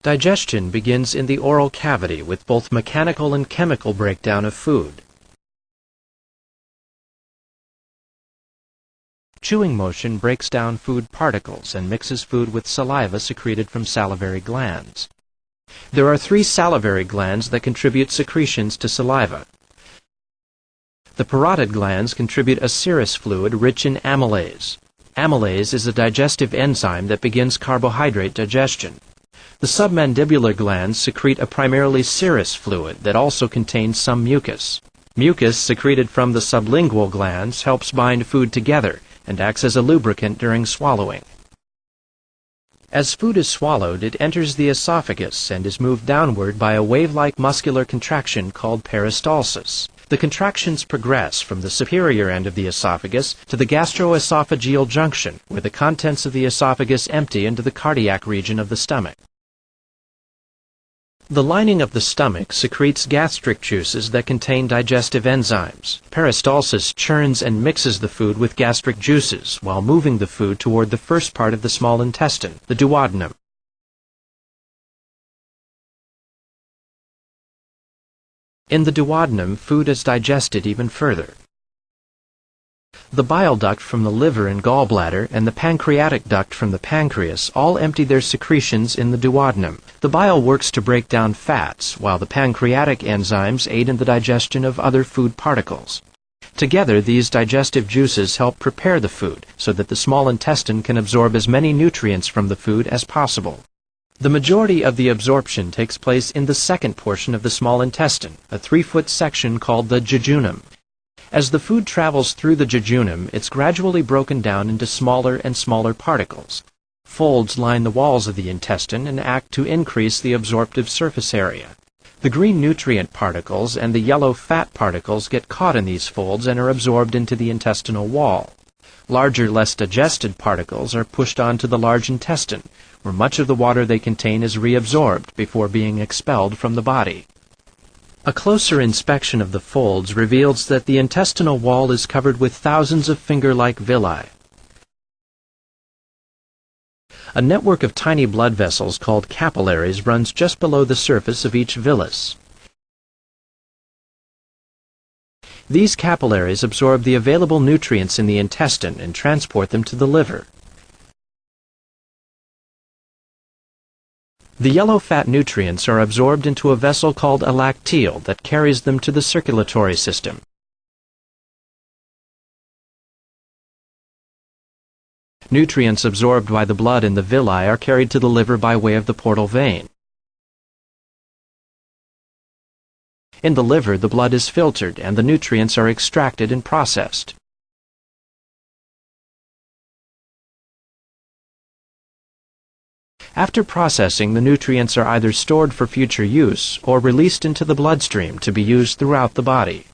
Digestion begins in the oral cavity with both mechanical and chemical breakdown of food. Chewing motion breaks down food particles and mixes food with saliva secreted from salivary glands. There are 3 salivary glands that contribute secretions to saliva. The parotid glands contribute a serous fluid rich in amylase. Amylase is a digestive enzyme that begins carbohydrate digestion. The submandibular glands secrete a primarily serous fluid that also contains some mucus. Mucus secreted from the sublingual glands helps bind food together and acts as a lubricant during swallowing. As food is swallowed, it enters the esophagus and is moved downward by a wave-like muscular contraction called peristalsis. The contractions progress from the superior end of the esophagus to the gastroesophageal junction, where the contents of the esophagus empty into the cardiac region of the stomach. The lining of the stomach secretes gastric juices that contain digestive enzymes. Peristalsis churns and mixes the food with gastric juices while moving the food toward the first part of the small intestine, the duodenum. In the duodenum, food is digested even further. The bile duct from the liver and gallbladder and the pancreatic duct from the pancreas all empty their secretions in the duodenum. The bile works to break down fats, while the pancreatic enzymes aid in the digestion of other food particles. Together, these digestive juices help prepare the food so that the small intestine can absorb as many nutrients from the food as possible. The majority of the absorption takes place in the second portion of the small intestine, a 3-foot section called the jejunum. As the food travels through the jejunum, it's gradually broken down into smaller and smaller particles. Folds line the walls of the intestine and act to increase the absorptive surface area. The green nutrient particles and the yellow fat particles get caught in these folds and are absorbed into the intestinal wall. Larger, less digested particles are pushed onto the large intestine, where much of the water they contain is reabsorbed before being expelled from the body. A closer inspection of the folds reveals that the intestinal wall is covered with thousands of finger-like villi. A network of tiny blood vessels called capillaries runs just below the surface of each villus. These capillaries absorb the available nutrients in the intestine and transport them to the liver. The yellow fat nutrients are absorbed into a vessel called a lacteal that carries them to the circulatory system. Nutrients absorbed by the blood in the villi are carried to the liver by way of the portal vein. In the liver, the blood is filtered and the nutrients are extracted and processed. After processing, the nutrients are either stored for future use or released into the bloodstream to be used throughout the body.